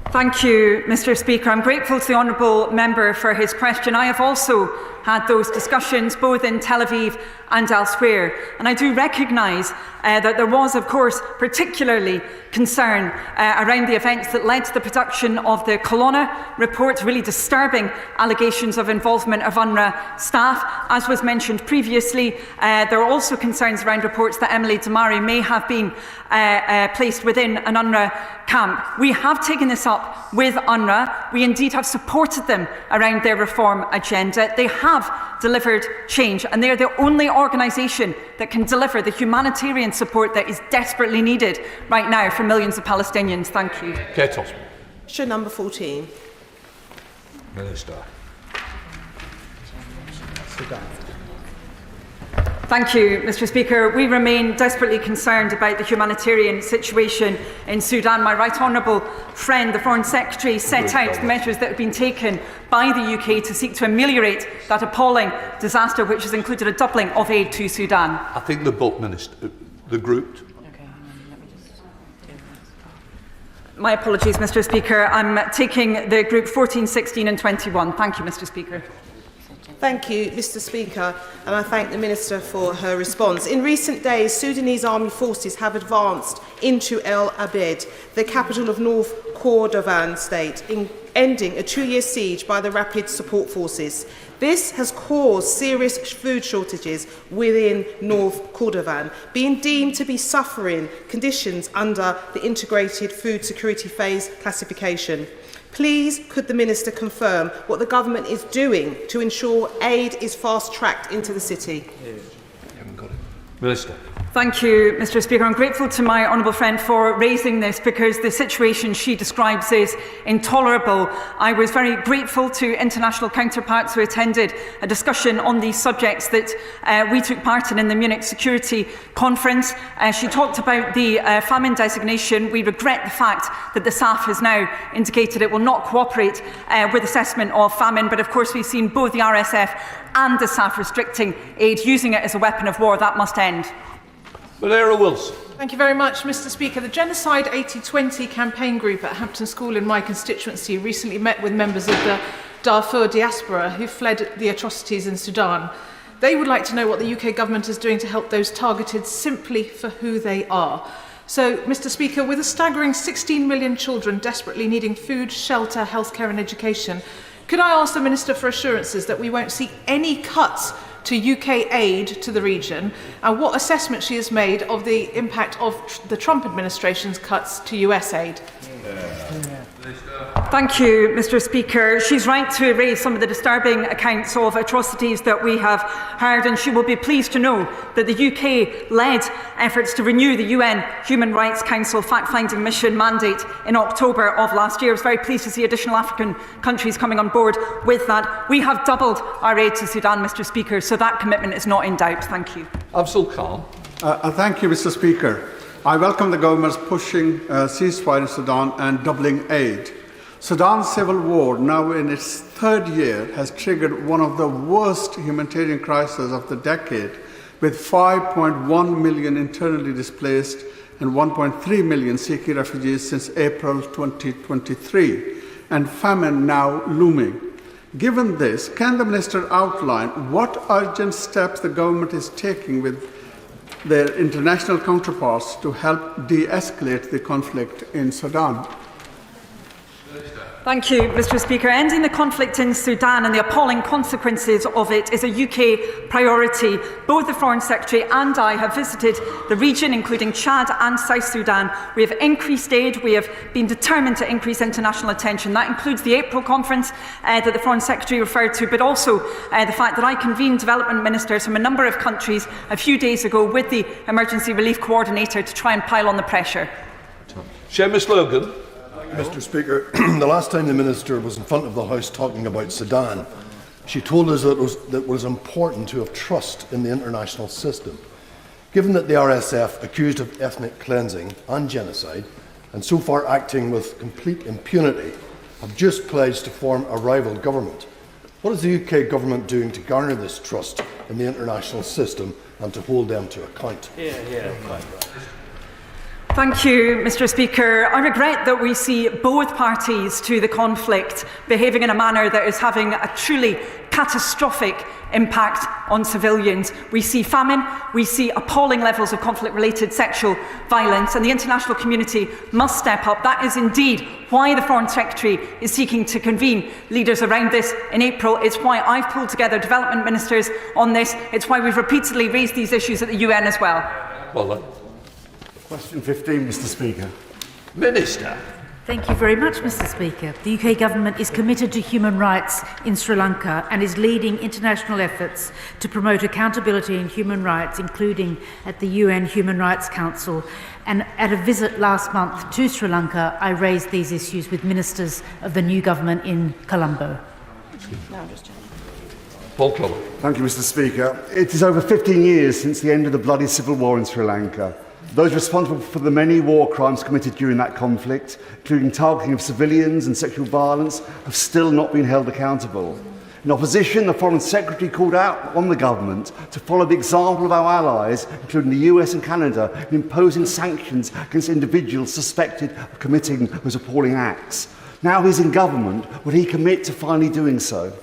Thank you, Mr. Speaker. I'm grateful to the honourable member for his question. I have also had those discussions both in Tel Aviv and elsewhere. And I do recognise that there was, of course, particularly concern around the events that led to the production of the Colonna report, really disturbing allegations of involvement of UNRWA staff. As was mentioned previously, there are also concerns around reports that Emily Damari may have been placed within an UNRWA camp. We have taken this up with UNRWA. We indeed have supported them around their reform agenda. They have delivered change, and they are the only organisation that can deliver the humanitarian support that is desperately needed right now for millions of Palestinians. Thank you. Ketos. Question number 14. Minister. Sudan. Thank you, Mr. Speaker. We remain desperately concerned about the humanitarian situation in Sudan. My right honourable friend, the Foreign Secretary, set out the measures that have been taken by the UK to seek to ameliorate that appalling disaster, which has included a doubling of aid to Sudan. I think the book, Minister, the grouped. My apologies, Mr. Speaker. I'm taking the group 14, 16 and 21. Thank you, Mr. Speaker. Thank you, Mr. Speaker, and I thank the Minister for her response. In recent days, Sudanese army forces have advanced into El Abed, the capital of North Kordofan state, ending a 2-year siege by the Rapid Support Forces. This has caused serious food shortages within North Kordofan, being deemed to be suffering conditions under the Integrated Food Security Phase classification. Please, could the Minister confirm what the government is doing to ensure aid is fast-tracked into the city? Minister. Thank you, Mr. Speaker. I'm grateful to my honourable friend for raising this because the situation she describes is intolerable. I was very grateful to international counterparts who attended a discussion on these subjects that we took part in the Munich Security Conference. She talked about the famine designation. We regret the fact that the SAF has now indicated it will not cooperate with assessment of famine, but of course we've seen both the RSF and the SAF restricting aid, using it as a weapon of war. That must end. Valera Wilson. Thank you very much, Mr. Speaker. The Genocide 8020 campaign group at Hampton School in my constituency recently met with members of the Darfur diaspora who fled the atrocities in Sudan. They would like to know what the UK government is doing to help those targeted simply for who they are. So, Mr. Speaker, with a staggering 16 million children desperately needing food, shelter, healthcare and education, could I ask the Minister for assurances that we won't see any cuts to UK aid to the region, and what assessment she has made of the impact of the Trump administration's cuts to US aid? Thank you, Mr. Speaker. She's right to raise some of the disturbing accounts of atrocities that we have heard, and she will be pleased to know that the UK led efforts to renew the UN Human Rights Council fact-finding mission mandate in October of last year. I was very pleased to see additional African countries coming on board with that. We have doubled our aid to Sudan, Mr. Speaker, so that commitment is not in doubt. Thank you. Abdul Khan. Thank you, Mr. Speaker. I welcome the government's pushing ceasefire in Sudan and doubling aid. Sudan's civil war, now in its third year, has triggered one of the worst humanitarian crises of the decade, with 5.1 million internally displaced and 1.3 million seeking refugees since April 2023, and famine now looming. Given this, can the Minister outline what urgent steps the government is taking with their international counterparts to help de-escalate the conflict in Sudan? Thank you, Mr. Speaker. Ending the conflict in Sudan and the appalling consequences of it is a UK priority. Both the Foreign Secretary and I have visited the region, including Chad and South Sudan. We have increased aid. We have been determined to increase international attention. That includes the April conference that the Foreign Secretary referred to, but also the fact that I convened development ministers from a number of countries a few days ago with the Emergency Relief Coordinator to try and pile on the pressure. Seamus Logan. Mr. Speaker, the last time the Minister was in front of the House talking about Sudan, she told us that it was important to have trust in the international system. Given that the RSF, accused of ethnic cleansing and genocide, and so far acting with complete impunity, have just pledged to form a rival government, what is the UK government doing to garner this trust in the international system and to hold them to account? Thank you, Mr. Speaker. I regret that we see both parties to the conflict behaving in a manner that is having a truly catastrophic impact on civilians. We see famine, we see appalling levels of conflict-related sexual violence, and the international community must step up. That is indeed why the Foreign Secretary is seeking to convene leaders around this in April. It's why I've pulled together development ministers on this. It's why we've repeatedly raised these issues at the UN as well. Question 15, Mr. Speaker. Minister. Thank you very much, Mr. Speaker. The UK government is committed to human rights in Sri Lanka and is leading international efforts to promote accountability in human rights, including at the UN Human Rights Council. And at a visit last month to Sri Lanka, I raised these issues with ministers of the new government in Colombo. Paul Clover. Thank you, Mr. Speaker. It is over 15 years since the end of the bloody civil war in Sri Lanka. Those responsible for the many war crimes committed during that conflict, including targeting of civilians and sexual violence, have still not been held accountable. In opposition, the Foreign Secretary called out on the government to follow the example of our allies, including the US and Canada, in imposing sanctions against individuals suspected of committing those appalling acts. Now he's in government, would he commit to finally doing so?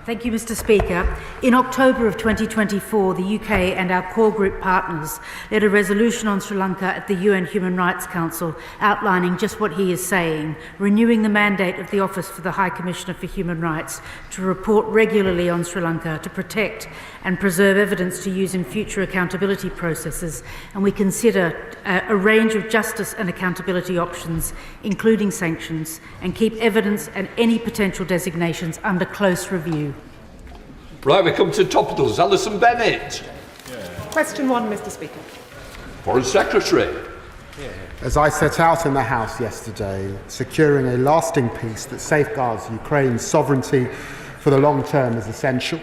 Thank you, Mr. Speaker. In October of 2024, the UK and our core group partners led a resolution on Sri Lanka at the UN Human Rights Council outlining just what he is saying, renewing the mandate of the Office for the High Commissioner for Human Rights to report regularly on Sri Lanka to protect and preserve evidence to use in future accountability processes, and we consider a range of justice and accountability options, including sanctions, and keep evidence and any potential designations under close review. Right, we come to topicals. Alison Bennett. Question 1, Mr. Speaker. Foreign Secretary. As I set out in the House yesterday, securing a lasting peace that safeguards Ukraine's sovereignty for the long term is essential.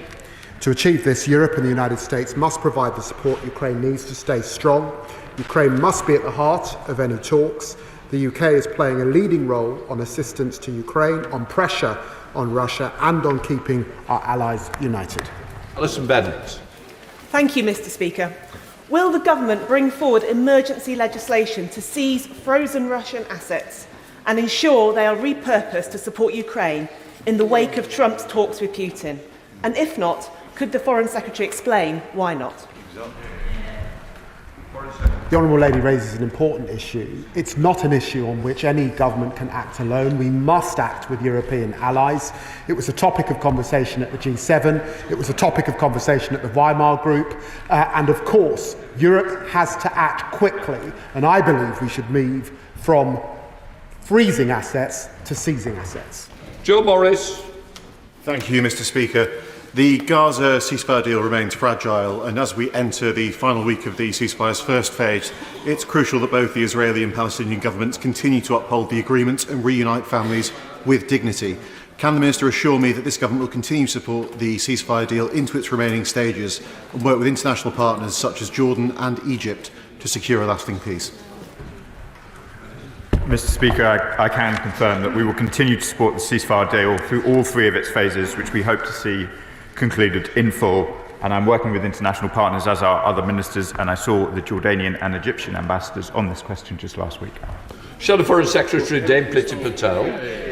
To achieve this, Europe and the United States must provide the support Ukraine needs to stay strong. Ukraine must be at the heart of any talks. The UK is playing a leading role on assistance to Ukraine, on pressure on Russia, and on keeping our allies united. Alison Bennett. Thank you, Mr. Speaker. Will the government bring forward emergency legislation to seize frozen Russian assets and ensure they are repurposed to support Ukraine in the wake of Trump's talks with Putin? And if not, could the Foreign Secretary explain why not? The Honourable Lady raises an important issue. It's not an issue on which any government can act alone. We must act with European allies. It was a topic of conversation at the G7. It was a topic of conversation at the Weimar Group. And of course, Europe has to act quickly. And I believe we should move from freezing assets to seizing assets. Joe Morris. Thank you, Mr. Speaker. The Gaza ceasefire deal remains fragile, and as we enter the final week of the ceasefire's first phase, it's crucial that both the Israeli and Palestinian governments continue to uphold the agreement and reunite families with dignity. Can the Minister assure me that this government will continue to support the ceasefire deal into its remaining stages and work with international partners such as Jordan and Egypt to secure a lasting peace? Mr. Speaker, I can confirm that we will continue to support the ceasefire deal through all three of its phases, which we hope to see concluded in full, and I'm working with international partners, as are other ministers, and I saw the Jordanian and Egyptian ambassadors on this question just last week. Shadow Foreign Secretary Dame Priti Patel.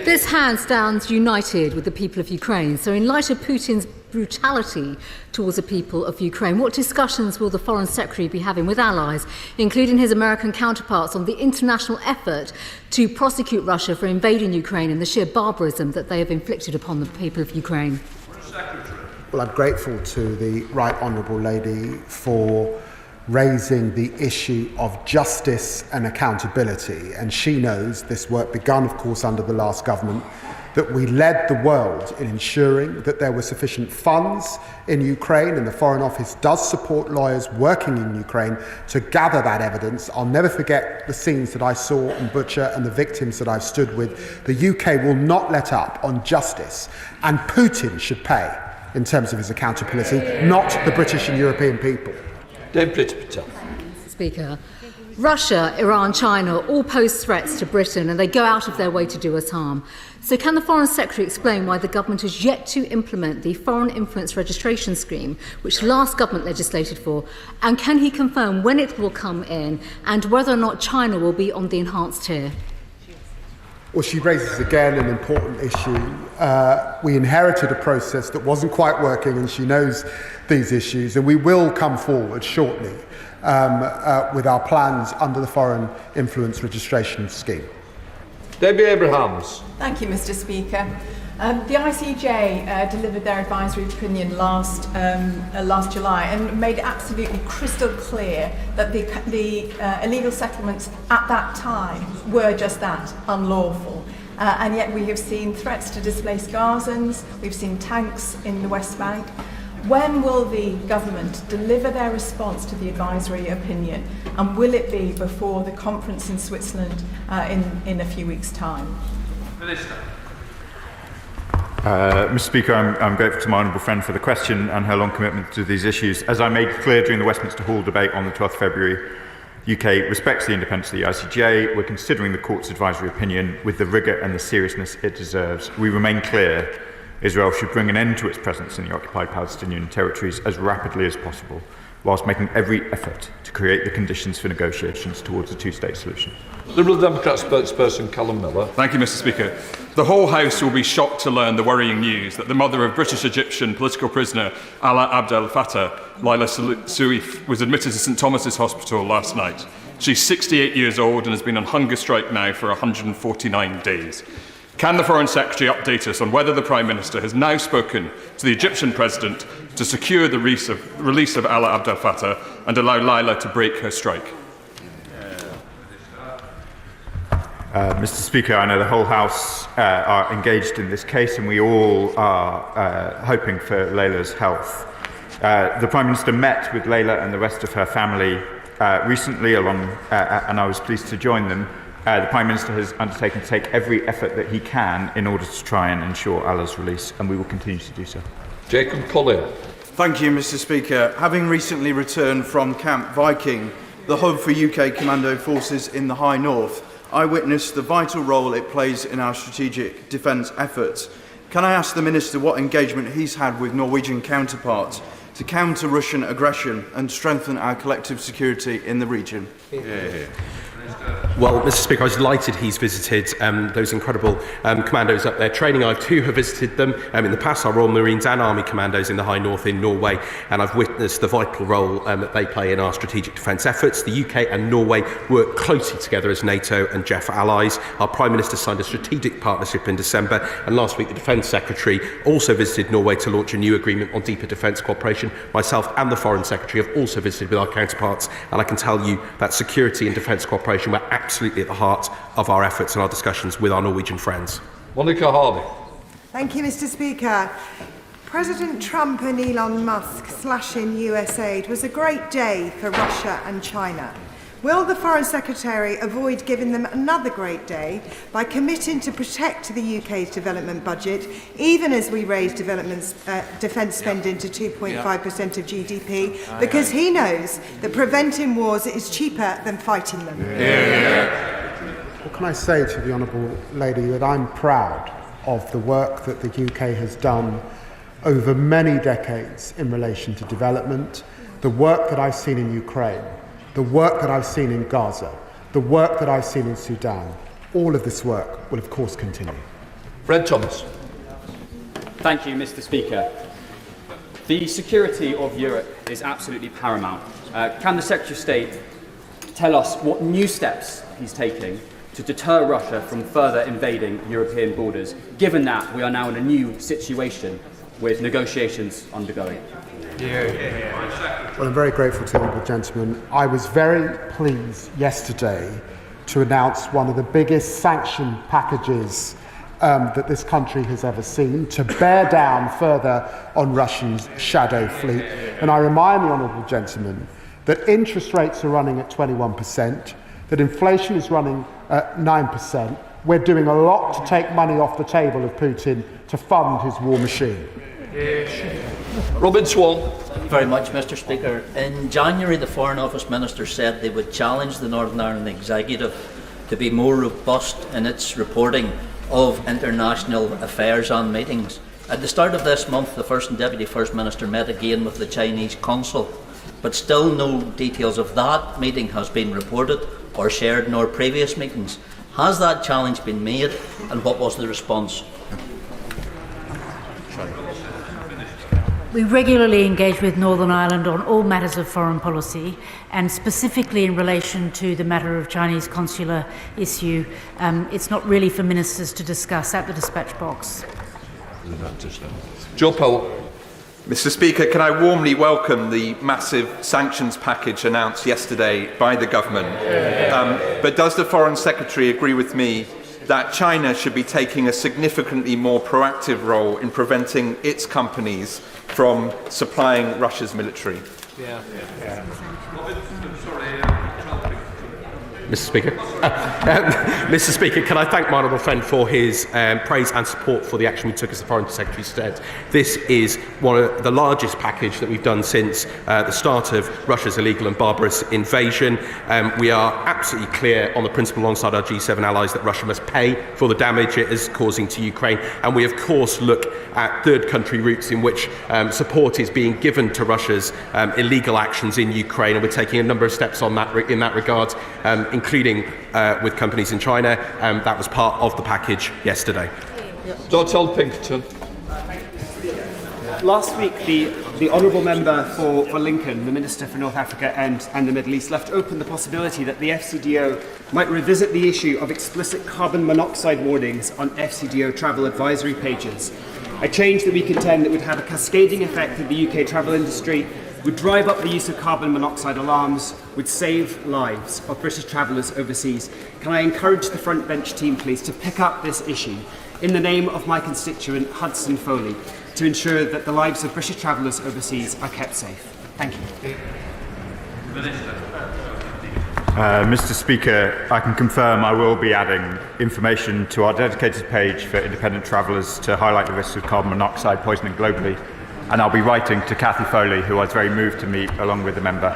This House stands united with the people of Ukraine. So in light of Putin's brutality towards the people of Ukraine, what discussions will the Foreign Secretary be having with allies, including his American counterparts, on the international effort to prosecute Russia for invading Ukraine and the sheer barbarism that they have inflicted upon the people of Ukraine? Well, I'm grateful to the Right Honourable Lady for raising the issue of justice and accountability. And she knows this work begun, of course, under the last government, that we led the world in ensuring that there were sufficient funds in Ukraine, and the Foreign Office does support lawyers working in Ukraine to gather that evidence. I'll never forget the scenes that I saw in Bucha and the victims that I've stood with. The UK will not let up on justice, and Putin should pay in terms of his accountability, not the British and European people. Dame Priti Patel. Speaker, Russia, Iran, China all pose threats to Britain, and they go out of their way to do us harm. So can the Foreign Secretary explain why the government has yet to implement the Foreign Influence Registration Scheme, which the last government legislated for, and can he confirm when it will come in and whether or not China will be on the enhanced tier? Well, she raises again an important issue. We inherited a process that wasn't quite working, and she knows these issues, and we will come forward shortly with our plans under the Foreign Influence Registration Scheme. Debbie Abrahams. Thank you, Mr. Speaker. The ICJ delivered their advisory opinion last July and made it absolutely crystal clear that the illegal settlements at that time were just that, unlawful. And yet we have seen threats to displace Gazans, we've seen tanks in the West Bank. When will the government deliver their response to the advisory opinion, and will it be before the conference in Switzerland in a few weeks' time? Minister. Mr. Speaker, I'm grateful to my honourable friend for the question and her long commitment to these issues. As I made clear during the Westminster Hall debate on the 12th February, the UK respects the independence of the ICJ. We're considering the Court's advisory opinion with the rigour and the seriousness it deserves. We remain clear Israel should bring an end to its presence in the occupied Palestinian territories as rapidly as possible. whilst making every effort to create the conditions for negotiations towards a two-state solution. Liberal Democrat spokesperson Callum Miller. Thank you, Mr. Speaker. The whole House will be shocked to learn the worrying news that the mother of British-Egyptian political prisoner Alaa Abdel Fattah, Laila Suif, was admitted to St Thomas's Hospital last night. She's 68 years old and has been on hunger strike now for 149 days. Can the Foreign Secretary update us on whether the Prime Minister has now spoken to the Egyptian President to secure the release of Alaa Abdel Fattah and allow Laila to break her strike? Mr. Speaker, I know the whole House are engaged in this case, and we all are hoping for Layla's health. The Prime Minister met with Layla and the rest of her family recently, and I was pleased to join them. The Prime Minister has undertaken to take every effort that he can in order to try and ensure Allah's release, and we will continue to do so. Jacob Collier. Thank you, Mr. Speaker. Having recently returned from Camp Viking, the hub for UK Commando forces in the High North, I witnessed the vital role it plays in our strategic defence efforts. Can I ask the Minister what engagement he's had with Norwegian counterparts to counter Russian aggression and strengthen our collective security in the region? Well, Mr. Speaker, I was delighted he's visited those incredible commandos up there training. I too have visited them in the past, our Royal Marines and Army commandos in the High North in Norway, and I've witnessed the vital role that they play in our strategic defence efforts. The UK and Norway work closely together as NATO and JEF allies. Our Prime Minister signed a strategic partnership in December, and last week the Defence Secretary also visited Norway to launch a new agreement on deeper defence cooperation. Myself and the Foreign Secretary have also visited with our counterparts, and I can tell you that security and defence cooperation were absolutely at the heart of our efforts and our discussions with our Norwegian friends. Monica Harley. Thank you, Mr. Speaker. President Trump and Elon Musk slashing US aid was a great day for Russia and China. Will the Foreign Secretary avoid giving them another great day by committing to protect the UK's development budget, even as we raise defence spending to 2.5% of GDP, because he knows that preventing wars is cheaper than fighting them? What can I say to the Honourable Lady that I'm proud of the work that the UK has done over many decades in relation to development, the work that I've seen in Ukraine, the work that I've seen in Gaza, the work that I've seen in Sudan. All of this work will, of course, continue. Fred Thomas. Thank you, Mr. Speaker. The security of Europe is absolutely paramount. Can the Secretary of State tell us what new steps he's taking to deter Russia from further invading European borders, given that we are now in a new situation with negotiations undergoing? Well, I'm very grateful to the honourable gentleman. I was very pleased yesterday to announce one of the biggest sanction packages that this country has ever seen, to bear down further on Russia's shadow fleet. And I remind the honourable gentleman that interest rates are running at 21%, that inflation is running at 9%. We're doing a lot to take money off the table of Putin to fund his war machine. Robin Swan. Thank you very much, Mr. Speaker. In January, the Foreign Office Minister said they would challenge the Northern Ireland Executive to be more robust in its reporting of international affairs and meetings. At the start of this month, the First and Deputy First Minister met again with the Chinese Consul, but still no details of that meeting has been reported or shared, nor previous meetings. Has that challenge been made, and what was the response? We regularly engage with Northern Ireland on all matters of foreign policy, and specifically in relation to the matter of Chinese consular issue. It's not really for ministers to discuss at the dispatch box. Joe Powell. Mr. Speaker, can I warmly welcome the massive sanctions package announced yesterday by the government. But does the Foreign Secretary agree with me that China should be taking a significantly more proactive role in preventing its companies from supplying Russia's military? Mr. Speaker. Mr. Speaker, can I thank my honourable friend for his praise and support for the action we took as the Foreign Secretary said. This is one of the largest package that we've done since the start of Russia's illegal and barbarous invasion. We are absolutely clear on the principle alongside our G7 allies that Russia must pay for the damage it is causing to Ukraine. And we, of course, look at third country routes in which support is being given to Russia's illegal actions in Ukraine. And we're taking a number of steps on that in that regard, including with companies in China. That was part of the package yesterday. Dr. Pinkerton. Last week, the honourable member for Lincoln, the Minister for North Africa and the Middle East, left open the possibility that the FCDO might revisit the issue of explicit carbon monoxide warnings on FCDO travel advisory pages. A change that we contend that would have a cascading effect in the UK travel industry, would drive up the use of carbon monoxide alarms, would save lives of British travellers overseas. Can I encourage the front bench team, please, to pick up this issue in the name of my constituent Hudson Foley to ensure that the lives of British travellers overseas are kept safe? Thank you. Mr. Speaker, I can confirm I will be adding information to our dedicated page for independent travellers to highlight the risks of carbon monoxide poisoning globally. And I'll be writing to Cathy Foley, who I was very moved to meet, along with the member.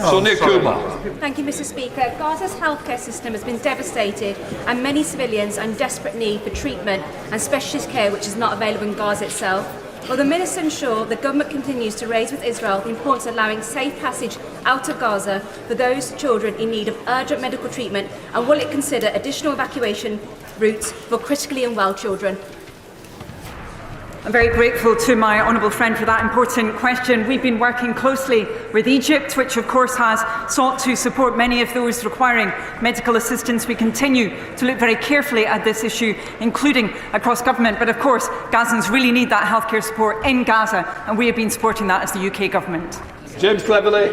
Sonia Kumar. Thank you, Mr. Speaker. Gaza's healthcare system has been devastated, and many civilians are in desperate need for treatment and specialist care, which is not available in Gaza itself. Will the Minister ensure the government continues to raise with Israel the importance of allowing safe passage out of Gaza for those children in need of urgent medical treatment, and will it consider additional evacuation routes for critically unwell children? I'm very grateful to my honourable friend for that important question. We've been working closely with Egypt, which of course has sought to support many of those requiring medical assistance. We continue to look very carefully at this issue, including across government. But of course, Gazans really need that healthcare support in Gaza, and we have been supporting that as the UK government. James Cleverly.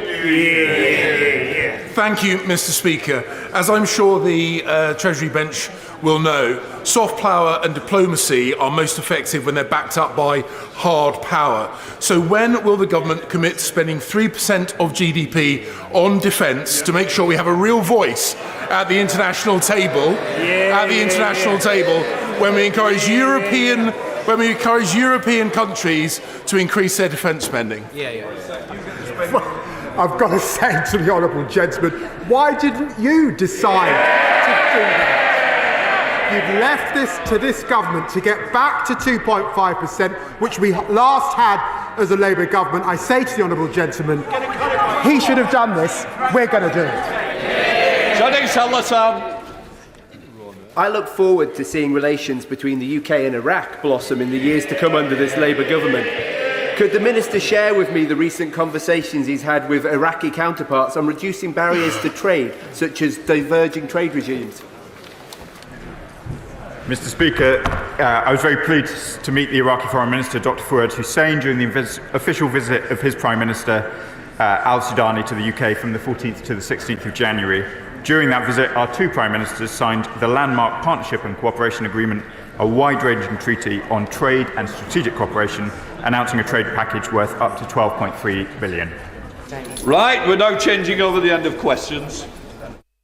Thank you, Mr. Speaker. As I'm sure the Treasury bench will know, soft power and diplomacy are most effective when they're backed up by hard power. So when will the government commit to spending 3% of GDP on defence to make sure we have a real voice at the international table? When we encourage European countries to increase their defence spending. I've got to say to the honourable gentleman, why didn't you decide to do that? You've left this to this government to get back to 2.5%, which we last had as a Labour government. I say to the honourable gentleman, he should have done this. We're going to do it. Johnny Salazar. I look forward to seeing relations between the UK and Iraq blossom in the years to come under this Labour government. Could the Minister share with me the recent conversations he's had with Iraqi counterparts on reducing barriers to trade, such as diverging trade regimes? Mr. Speaker, I was very pleased to meet the Iraqi Foreign Minister, Dr. Fuad Hussein, during the official visit of his Prime Minister, al-Sudani, to the UK from the 14th to the 16th of January. During that visit, our two Prime Ministers signed the landmark Partnership and Cooperation Agreement, a wide-ranging treaty on trade and strategic cooperation, announcing a trade package worth up to £12.3 billion. Right, we're now changing over the end of questions.